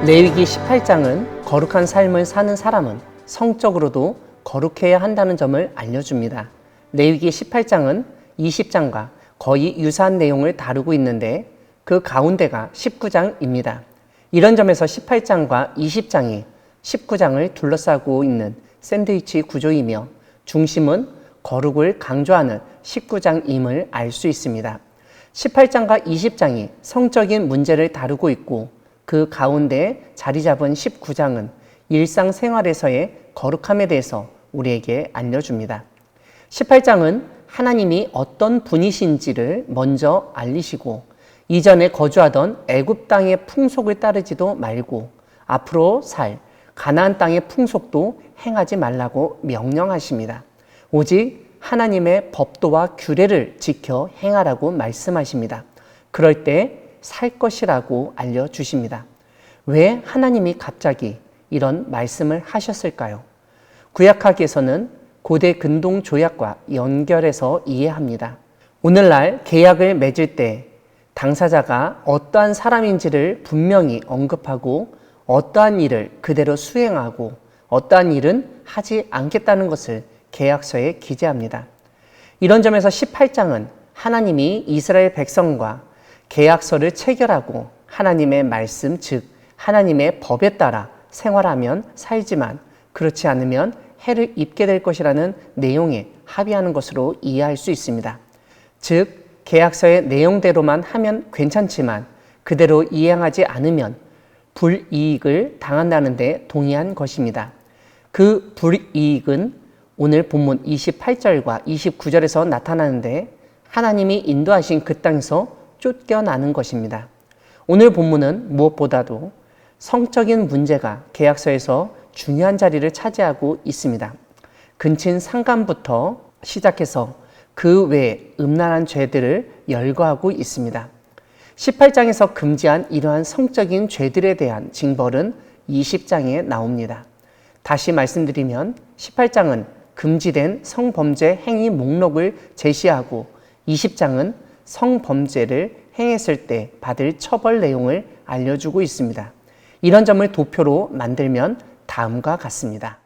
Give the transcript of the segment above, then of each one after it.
레위기 18장은 거룩한 삶을 사는 사람은 성적으로도 거룩해야 한다는 점을 알려줍니다. 레위기 18장은 20장과 거의 유사한 내용을 다루고 있는데 그 가운데가 19장입니다. 이런 점에서 18장과 20장이 19장을 둘러싸고 있는 샌드위치 구조이며 중심은 거룩을 강조하는 19장임을 알 수 있습니다. 18장과 20장이 성적인 문제를 다루고 있고 그 가운데 자리 잡은 19장은 일상생활에서의 거룩함에 대해서 우리에게 알려줍니다. 18장은 하나님이 어떤 분이신지를 먼저 알리시고 이전에 거주하던 애굽 땅의 풍속을 따르지도 말고 앞으로 살 가나안 땅의 풍속도 행하지 말라고 명령하십니다. 오직 하나님의 법도와 규례를 지켜 행하라고 말씀하십니다. 그럴 때 살 것이라고 알려주십니다. 왜 하나님이 갑자기 이런 말씀을 하셨을까요? 구약학에서는 고대 근동 조약과 연결해서 이해합니다. 오늘날 계약을 맺을 때 당사자가 어떠한 사람인지를 분명히 언급하고 어떠한 일을 그대로 수행하고 어떠한 일은 하지 않겠다는 것을 계약서에 기재합니다. 이런 점에서 18장은 하나님이 이스라엘 백성과 계약서를 체결하고 하나님의 말씀, 즉 하나님의 법에 따라 생활하면 살지만 그렇지 않으면 해를 입게 될 것이라는 내용에 합의하는 것으로 이해할 수 있습니다. 즉 계약서의 내용대로만 하면 괜찮지만 그대로 이행하지 않으면 불이익을 당한다는 데 동의한 것입니다. 그 불이익은 오늘 본문 28절과 29절에서 나타나는데 하나님이 인도하신 그 땅에서 쫓겨나는 것입니다. 오늘 본문은 무엇보다도 성적인 문제가 계약서에서 중요한 자리를 차지하고 있습니다. 근친 상간부터 시작해서 그 외에 음란한 죄들을 열거하고 있습니다. 18장에서 금지한 이러한 성적인 죄들에 대한 징벌은 20장에 나옵니다. 다시 말씀드리면 18장은 금지된 성범죄 행위 목록을 제시하고 20장은 성범죄를 행했을 때 받을 처벌 내용을 알려주고 있습니다. 이런 점을 도표로 만들면 다음과 같습니다.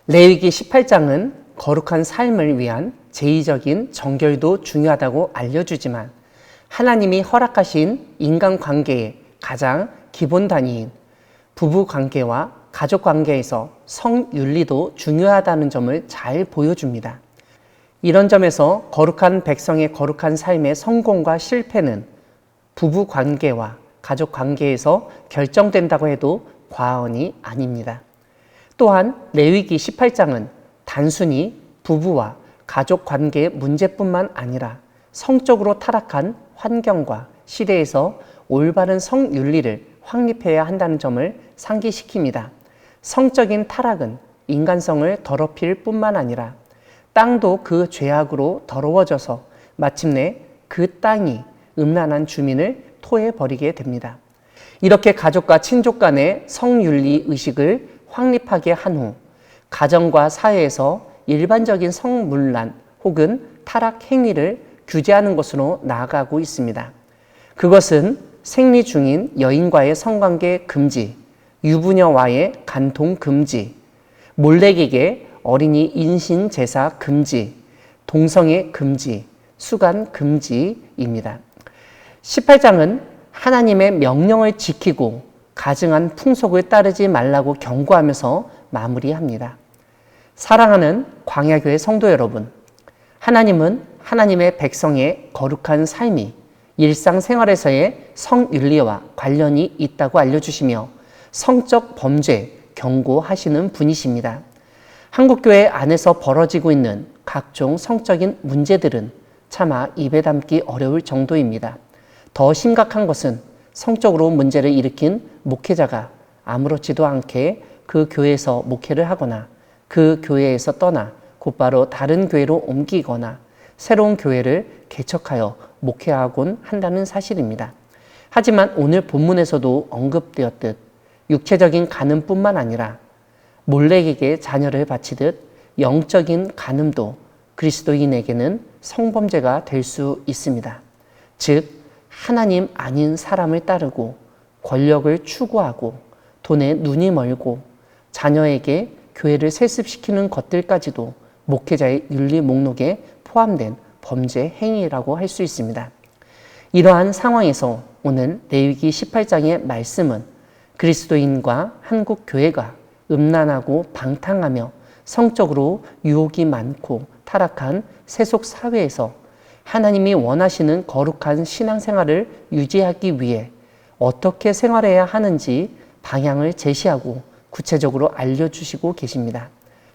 레위기 18장은 거룩한 삶을 위한 제의적인 정결도 중요하다고 알려주지만 하나님이 허락하신 인간관계의 가장 기본 단위인 부부관계와 가족관계에서 성윤리도 중요하다는 점을 잘 보여줍니다. 이런 점에서 거룩한 백성의 거룩한 삶의 성공과 실패는 부부관계와 가족관계에서 결정된다고 해도 과언이 아닙니다. 또한 레위기 18장은 단순히 부부와 가족관계의 문제뿐만 아니라 성적으로 타락한 환경과 시대에서 올바른 성윤리를 확립해야 한다는 점을 상기시킵니다. 성적인 타락은 인간성을 더럽힐 뿐만 아니라 땅도 그 죄악으로 더러워져서 마침내 그 땅이 음란한 주민을 토해버리게 됩니다. 이렇게 가족과 친족 간의 성윤리 의식을 확립하게 한 후 가정과 사회에서 일반적인 성문란 혹은 타락 행위를 규제하는 것으로 나아가고 있습니다. 그것은 생리 중인 여인과의 성관계 금지, 유부녀와의 간통 금지, 몰래에게 어린이 인신 제사 금지, 동성애 금지, 수간 금지입니다. 18장은 하나님의 명령을 지키고 가증한 풍속을 따르지 말라고 경고하면서 마무리합니다. 사랑하는 광야교회 성도 여러분, 하나님은 하나님의 백성의 거룩한 삶이 일상생활에서의 성윤리와 관련이 있다고 알려주시며 성적 범죄 경고하시는 분이십니다. 한국교회 안에서 벌어지고 있는 각종 성적인 문제들은 차마 입에 담기 어려울 정도입니다. 더 심각한 것은 성적으로 문제를 일으킨 목회자가 아무렇지도 않게 그 교회에서 목회를 하거나 그 교회에서 떠나 곧바로 다른 교회로 옮기거나 새로운 교회를 개척하여 목회하곤 한다는 사실입니다. 하지만 오늘 본문에서도 언급되었듯 육체적인 간음뿐만 아니라 몰렉에게 자녀를 바치듯 영적인 간음도 그리스도인에게는 성범죄가 될 수 있습니다. 즉, 하나님 아닌 사람을 따르고 권력을 추구하고 돈에 눈이 멀고 자녀에게 교회를 세습시키는 것들까지도 목회자의 윤리 목록에 포함된 범죄 행위라고 할 수 있습니다. 이러한 상황에서 오늘 레위기 18장의 말씀은 그리스도인과 한국 교회가 음란하고 방탕하며 성적으로 유혹이 많고 타락한 세속 사회에서 하나님이 원하시는 거룩한 신앙생활을 유지하기 위해 어떻게 생활해야 하는지 방향을 제시하고 구체적으로 알려주시고 계십니다.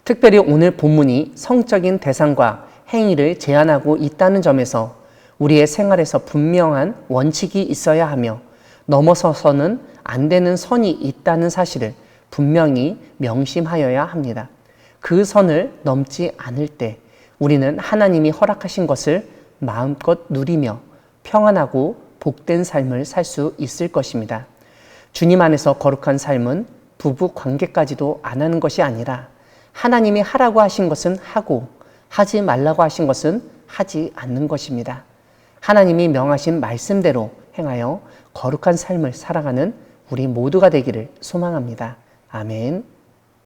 특별히 오늘 본문이 성적인 대상과 행위를 제한하고 있다는 점에서 우리의 생활에서 분명한 원칙이 있어야 하며 넘어서서는 안 되는 선이 있다는 사실을 분명히 명심하여야 합니다. 그 선을 넘지 않을 때 우리는 하나님이 허락하신 것을 마음껏 누리며 평안하고 복된 삶을 살 수 있을 것입니다. 주님 안에서 거룩한 삶은 부부 관계까지도 안 하는 것이 아니라 하나님이 하라고 하신 것은 하고 하지 말라고 하신 것은 하지 않는 것입니다. 하나님이 명하신 말씀대로 행하여 거룩한 삶을 살아가는 우리 모두가 되기를 소망합니다. 아멘.